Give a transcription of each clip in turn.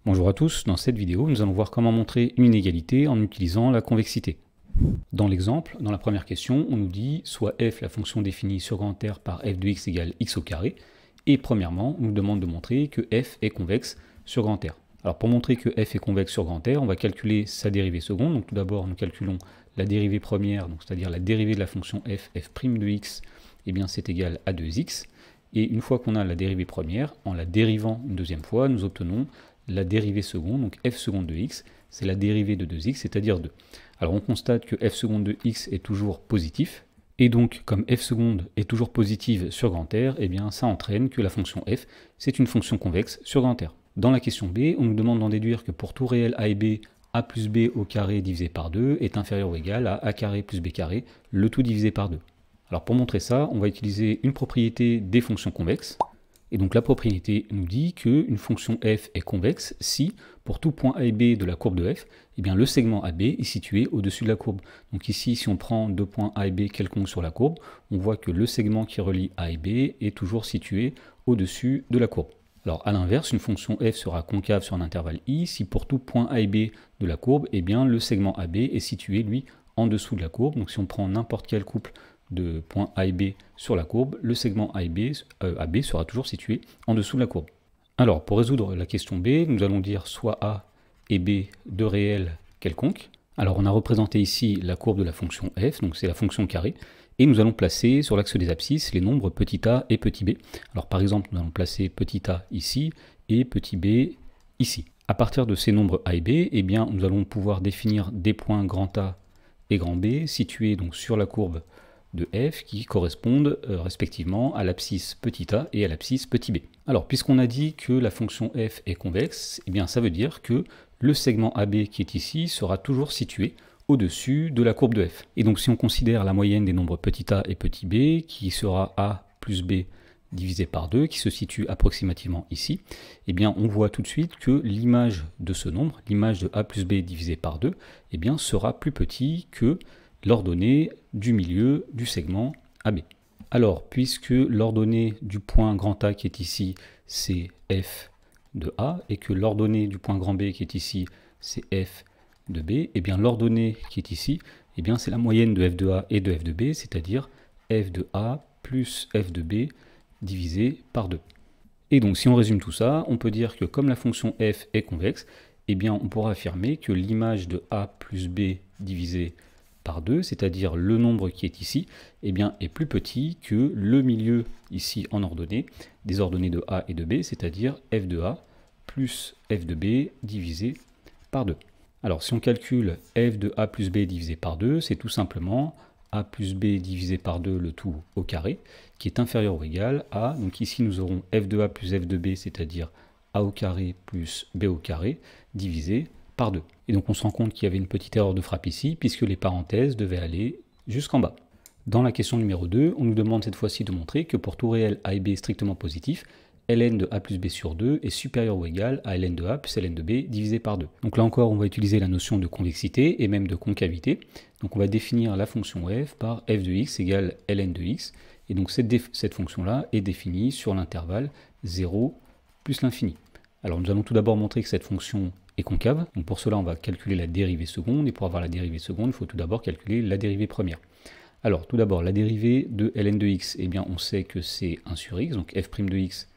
Bonjour à tous, dans cette vidéo, nous allons voir comment montrer une inégalité en utilisant la convexité. Dans l'exemple, dans la première question, on nous dit soit f, la fonction définie sur grand R par f de x égale x au carré, et premièrement, on nous demande de montrer que f est convexe sur grand R. Alors pour montrer que f est convexe sur grand R, on va calculer sa dérivée seconde. Donc tout d'abord, nous calculons la dérivée première, c'est-à-dire la dérivée de la fonction f de x, et bien c'est égal à 2x. Et une fois qu'on a la dérivée première, en la dérivant une deuxième fois, nous obtenons la dérivée seconde, donc f seconde de x, c'est la dérivée de 2x, c'est-à-dire 2. Alors on constate que f seconde de x est toujours positif, et donc comme f seconde est toujours positive sur grand R, eh bien ça entraîne que la fonction f, c'est une fonction convexe sur grand R. Dans la question B, on nous demande d'en déduire que pour tout réel a et b, a plus b au carré divisé par 2 est inférieur ou égal à a carré plus b carré, le tout divisé par 2. Alors pour montrer ça, on va utiliser une propriété des fonctions convexes. Et donc la propriété nous dit qu'une fonction f est convexe si, pour tout point a et b de la courbe de f, eh bien le segment AB est situé au-dessus de la courbe. Donc ici, si on prend deux points a et b quelconques sur la courbe, on voit que le segment qui relie a et b est toujours situé au-dessus de la courbe. Alors à l'inverse, une fonction f sera concave sur un intervalle i si pour tout point a et b de la courbe, eh bien le segment AB est situé, lui, en dessous de la courbe. Donc si on prend n'importe quel couple de points A et B sur la courbe, le segment A et B, AB sera toujours situé en dessous de la courbe. Alors, pour résoudre la question B, nous allons dire soit A et B deux réels quelconques. Alors, on a représenté ici la courbe de la fonction f, donc c'est la fonction carré, et nous allons placer sur l'axe des abscisses les nombres petit a et petit b. Alors, par exemple, nous allons placer petit a ici et petit b ici. À partir de ces nombres a et b, eh bien, nous allons pouvoir définir des points grand A et grand B situés donc sur la courbe de f qui correspondent respectivement à l'abscisse petit a et à l'abscisse petit b. Alors, puisqu'on a dit que la fonction f est convexe, eh bien ça veut dire que le segment AB qui est ici sera toujours situé au-dessus de la courbe de f. Et donc si on considère la moyenne des nombres petit a et petit b, qui sera a plus b divisé par 2, qui se situe approximativement ici, eh bien on voit tout de suite que l'image de ce nombre, l'image de a plus b divisé par 2, eh bien sera plus petit que l'ordonnée du milieu du segment AB. Alors, puisque l'ordonnée du point grand A qui est ici, c'est f de A, et que l'ordonnée du point grand B qui est ici, c'est f de B, et bien l'ordonnée qui est ici, eh bien c'est la moyenne de f de A et de f de B, c'est-à-dire f de A plus f de B divisé par 2. Et donc, si on résume tout ça, on peut dire que comme la fonction f est convexe, eh bien on pourra affirmer que l'image de A plus B divisé par 2, c'est-à-dire le nombre qui est ici, eh bien, est plus petit que le milieu ici en ordonnée, des ordonnées de A et de B, c'est-à-dire f de A plus f de B divisé par 2. Alors si on calcule f de A plus B divisé par 2, c'est tout simplement A plus B divisé par 2 le tout au carré, qui est inférieur ou égal à, donc ici nous aurons f de A plus f de B, c'est-à-dire A au carré plus B au carré, divisé par 2. Et donc on se rend compte qu'il y avait une petite erreur de frappe ici, puisque les parenthèses devaient aller jusqu'en bas. Dans la question numéro 2, on nous demande cette fois-ci de montrer que pour tout réel a et b strictement positif, ln de a plus b sur 2 est supérieur ou égal à ln de a plus ln de b divisé par 2. Donc là encore, on va utiliser la notion de convexité et même de concavité. Donc on va définir la fonction f par f de x égale ln de x. Et donc cette fonction-là est définie sur l'intervalle 0 plus l'infini. Alors nous allons tout d'abord montrer que cette fonction est concave. Donc pour cela, on va calculer la dérivée seconde. Et pour avoir la dérivée seconde, il faut tout d'abord calculer la dérivée première. Alors tout d'abord, la dérivée de ln de x, eh bien on sait que c'est 1 sur x. Donc f' de x,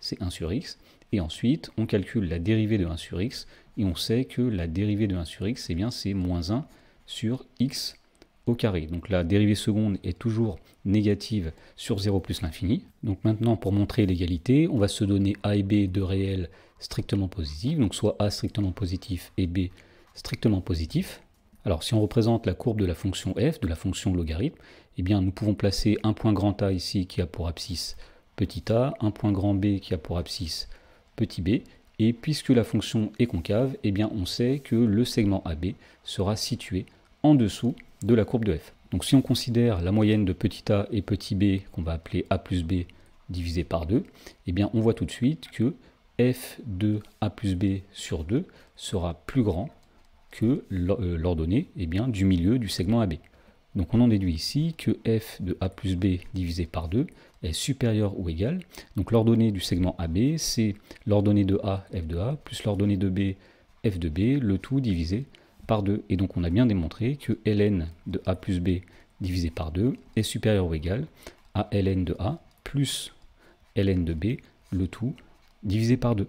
c'est 1 sur x. Et ensuite, on calcule la dérivée de 1 sur x. Et on sait que la dérivée de 1 sur x, eh bien c'est moins 1 sur x au carré. Donc la dérivée seconde est toujours négative sur 0 plus l'infini. Donc maintenant, pour montrer l'égalité, on va se donner a et b deux réels strictement positifs, donc soit a strictement positif et b strictement positif. Alors si on représente la courbe de la fonction f, de la fonction logarithme, eh bien nous pouvons placer un point grand A ici qui a pour abscisse petit a, un point grand B qui a pour abscisse petit b, et puisque la fonction est concave, eh bien on sait que le segment AB sera situé en dessous de la courbe de f. Donc si on considère la moyenne de petit a et petit b, qu'on va appeler a plus b divisé par 2, eh bien on voit tout de suite que f de a plus b sur 2 sera plus grand que l'ordonnée du milieu du segment AB. Donc on en déduit ici que f de a plus b divisé par 2, est supérieure ou égale. Donc l'ordonnée du segment AB, c'est l'ordonnée de A, f de A, plus l'ordonnée de B, f de B, le tout divisé par 2. Et donc on a bien démontré que ln de A plus B divisé par 2 est supérieur ou égal à ln de A plus ln de B, le tout divisé par 2.